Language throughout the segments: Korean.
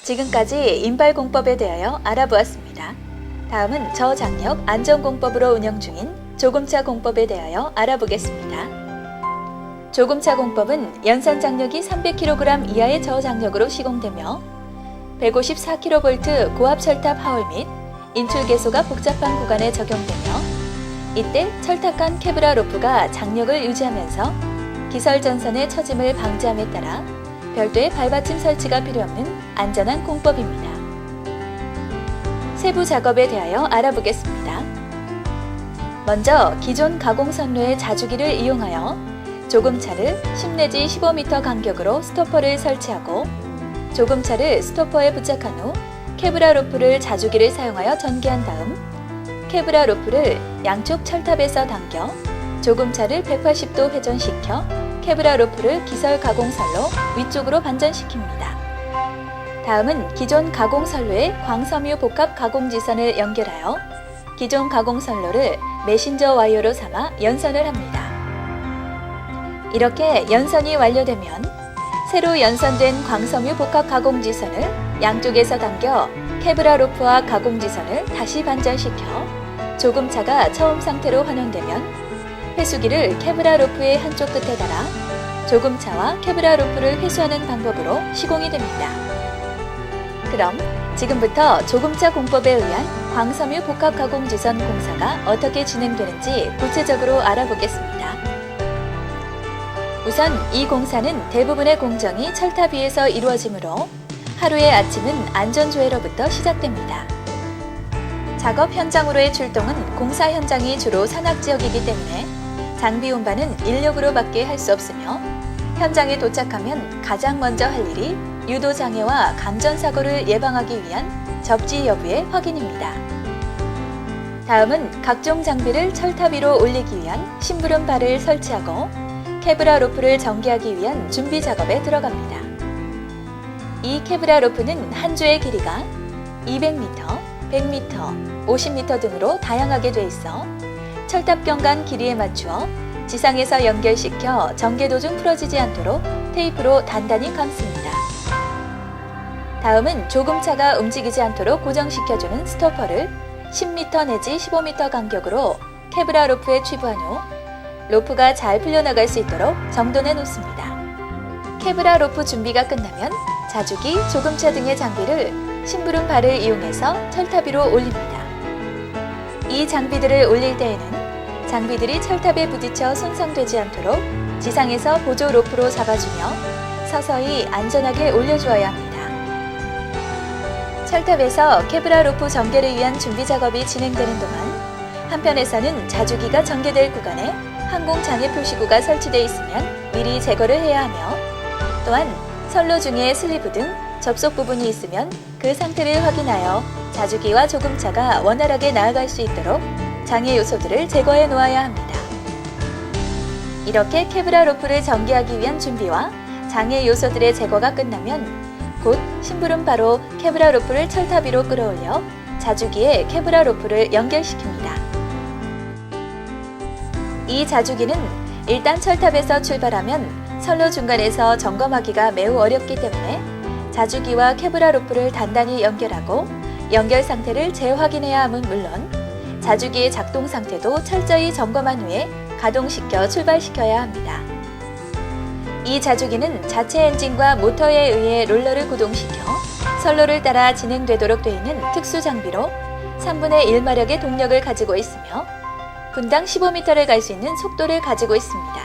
지금까지 인발공법에 대하여 알아보았습니다. 다음은 저장력 안전공법으로 운영 중인 조금차 공법에 대하여 알아보겠습니다. 조금차 공법은 연산 장력이 300kg 이하의 저장력으로 시공되며 154kV 고압 철탑 하울 및 인출 개소가 복잡한 구간에 적용되며 이때 철탑간 케브라 로프가 장력을 유지하면서 기설 전선의 처짐을 방지함에 따라 별도의 발받침 설치가 필요 없는 안전한 공법입니다. 세부 작업에 대하여 알아보겠습니다. 먼저 기존 가공선로의 자주기를 이용하여 조금차를 10 내지 15m 간격으로 스토퍼를 설치하고 조금차를 스토퍼에 부착한 후 케브라 로프를 자주기를 사용하여 전개한 다음 케브라 로프를 양쪽 철탑에서 당겨 조금차를 180도 회전시켜 케브라 로프를 기설 가공선로 위쪽으로 반전시킵니다. 다음은 기존 가공선로에 광섬유 복합 가공지선을 연결하여 기존 가공선로를 메신저 와이어로 삼아 연선을 합니다. 이렇게 연선이 완료되면 새로 연선된 광섬유 복합 가공지선을 양쪽에서 당겨 케브라 로프와 가공지선을 다시 반전시켜 조금차가 처음 상태로 환원되면 회수기를 케브라 로프의 한쪽 끝에 달아 조금차와 케브라 로프를 회수하는 방법으로 시공이 됩니다. 그럼 지금부터 조금차 공법에 의한 광섬유 복합 가공지선 공사가 어떻게 진행되는지 구체적으로 알아보겠습니다. 우선 이 공사는 대부분의 공정이 철탑 위에서 이루어지므로 하루의 아침은 안전조회로부터 시작됩니다. 작업 현장으로의 출동은 공사 현장이 주로 산악지역이기 때문에 장비 운반은 인력으로밖에 할 수 없으며 현장에 도착하면 가장 먼저 할 일이 유도장애와 감전사고를 예방하기 위한 접지 여부의 확인입니다. 다음은 각종 장비를 철탑 위로 올리기 위한 심부름발을 설치하고 케브라 로프를 전개하기 위한 준비 작업에 들어갑니다. 이 케브라 로프는 한 주의 길이가 200m, 100m, 50m 등으로 다양하게 돼 있어 철탑경 간 길이에 맞추어 지상에서 연결시켜 전개 도중 풀어지지 않도록 테이프로 단단히 감습니다. 다음은 조금차가 움직이지 않도록 고정시켜주는 스토퍼를 10m 내지 15m 간격으로 케브라 로프에 취부한 후 로프가 잘 풀려나갈 수 있도록 정돈해 놓습니다. 케브라 로프 준비가 끝나면 자주기, 조금차 등의 장비를 심부름 발을 이용해서 철탑 위로 올립니다. 이 장비들을 올릴 때에는 장비들이 철탑에 부딪혀 손상되지 않도록 지상에서 보조 로프로 잡아주며 서서히 안전하게 올려주어야 합니다. 철탑에서 케브라 로프 전개를 위한 준비 작업이 진행되는 동안 한편에서는 자주기가 전개될 구간에 항공 장애 표시구가 설치되어 있으면 미리 제거를 해야 하며 또한 선로 중에 슬리브 등 접속 부분이 있으면 그 상태를 확인하여 자주기와 조금차가 원활하게 나아갈 수 있도록 장애 요소들을 제거해 놓아야 합니다. 이렇게 케브라 로프를 전개하기 위한 준비와 장애 요소들의 제거가 끝나면 곧 심부름바로 케브라 로프를 철탑 위로 끌어올려 자주기에 케브라 로프를 연결시킵니다. 이 자주기는 일단 철탑에서 출발하면 선로 중간에서 점검하기가 매우 어렵기 때문에 자주기와 케브라 로프를 단단히 연결하고 연결 상태를 재확인해야 함은 물론 자주기의 작동 상태도 철저히 점검한 후에 가동시켜 출발시켜야 합니다. 이 자주기는 자체 엔진과 모터에 의해 롤러를 구동시켜 선로를 따라 진행되도록 되어 있는 특수 장비로 3분의 1마력의 동력을 가지고 있으며 분당 15m를 갈 수 있는 속도를 가지고 있습니다.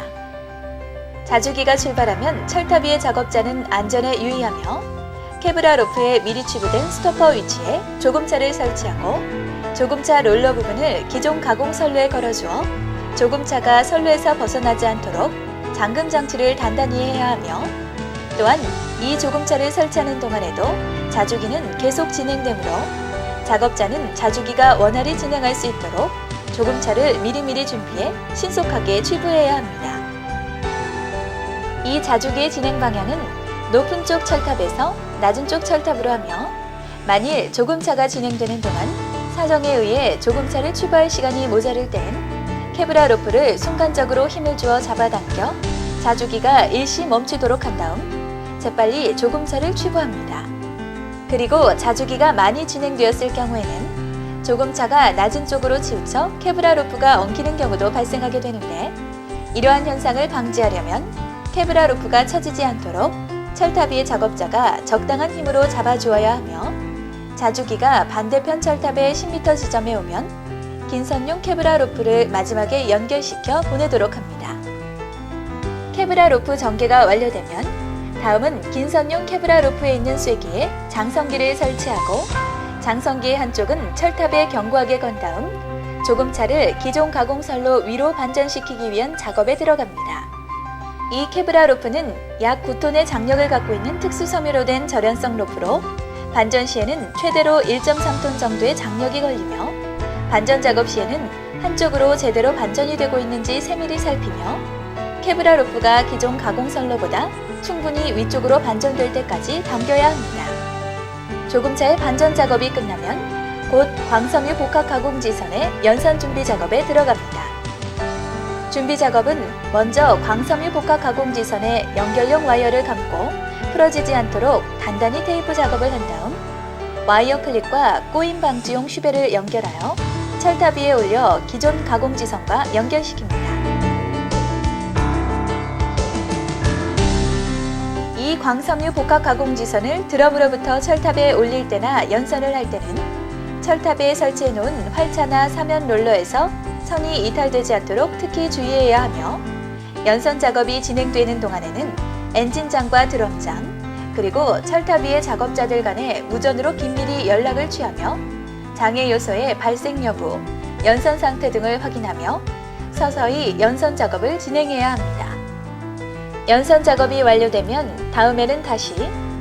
자주기가 출발하면 철탑 위의 작업자는 안전에 유의하며 케브라 로프에 미리 취부된 스토퍼 위치에 조금차를 설치하고 조금차 롤러 부분을 기존 가공 선로에 걸어주어 조금차가 선로에서 벗어나지 않도록 잠금 장치를 단단히 해야 하며 또한 이 조금차를 설치하는 동안에도 자주기는 계속 진행되므로 작업자는 자주기가 원활히 진행할 수 있도록 조금차를 미리미리 준비해 신속하게 취부해야 합니다. 이 자주기의 진행 방향은 높은 쪽 철탑에서 낮은 쪽 철탑으로 하며 만일 조금차가 진행되는 동안 사정에 의해 조금차를 취부할 시간이 모자랄 땐 케브라 로프를 순간적으로 힘을 주어 잡아당겨 자주기가 일시 멈추도록 한 다음 재빨리 조금차를 취부합니다. 그리고 자주기가 많이 진행되었을 경우에는 조금차가 낮은 쪽으로 치우쳐 케브라 로프가 엉키는 경우도 발생하게 되는데, 이러한 현상을 방지하려면 케브라 로프가 처지지 않도록 철탑 위의 작업자가 적당한 힘으로 잡아주어야 하며, 자주기가 반대편 철탑의 10m 지점에 오면 긴 선용 케브라 로프를 마지막에 연결시켜 보내도록 합니다. 케브라 로프 전개가 완료되면 다음은 긴 선용 케브라 로프에 있는 쐐기에 장성기를 설치하고, 장성기의 한쪽은 철탑에 견고하게 건 다음 조금차를 기존 가공선로 위로 반전시키기 위한 작업에 들어갑니다. 이 케브라 로프는 약 9톤의 장력을 갖고 있는 특수 섬유로 된 절연성 로프로 반전 시에는 최대로 1.3톤 정도의 장력이 걸리며, 반전 작업 시에는 한쪽으로 제대로 반전이 되고 있는지 세밀히 살피며, 케브라 로프가 기존 가공선로보다 충분히 위쪽으로 반전될 때까지 당겨야 합니다. 조금차의 반전 작업이 끝나면 곧 광섬유 복합 가공지선의 연선 준비 작업에 들어갑니다. 준비 작업은 먼저 광섬유 복합 가공지선에 연결용 와이어를 감고 풀어지지 않도록 단단히 테이프 작업을 한 다음 와이어 클립과 꼬임 방지용 슈베를 연결하여 철탑 위에 올려 기존 가공지선과 연결시킵니다. 이 광섬유 복합 가공지선을 드럼으로부터 철탑에 올릴 때나 연선을 할 때는 철탑에 설치해 놓은 활차나 사면 롤러에서 선이 이탈되지 않도록 특히 주의해야 하며, 연선 작업이 진행되는 동안에는 엔진장과 드럼장, 그리고 철탑 위의 작업자들 간에 무전으로 긴밀히 연락을 취하며 장애 요소의 발생 여부, 연선 상태 등을 확인하며 서서히 연선 작업을 진행해야 합니다. 연선 작업이 완료되면 다음에는 다시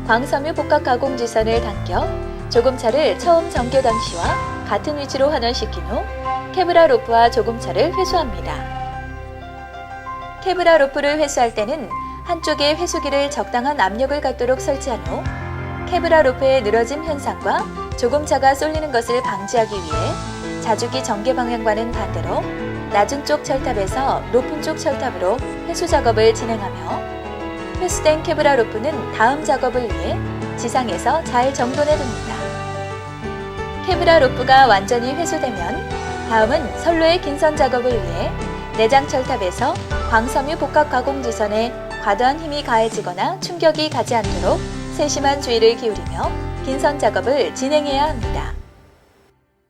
광섬유 복합 가공지선을 당겨 조금차를 처음 전개 당시와 같은 위치로 환원시킨 후 케브라 로프와 조금차를 회수합니다. 케브라 로프를 회수할 때는 한쪽에 회수기를 적당한 압력을 갖도록 설치한 후 케브라 로프의 늘어짐 현상과 조금차가 쏠리는 것을 방지하기 위해 자주기 전개 방향과는 반대로 낮은 쪽 철탑에서 높은 쪽 철탑으로 회수 작업을 진행하며, 회수된 케브라 로프는 다음 작업을 위해 지상에서 잘 정돈해 둡니다. 케브라 로프가 완전히 회수되면 다음은 선로의 긴선 작업을 위해 내장 철탑에서 광섬유 복합 가공지선에 과도한 힘이 가해지거나 충격이 가지 않도록 세심한 주의를 기울이며 긴선 작업을 진행해야 합니다.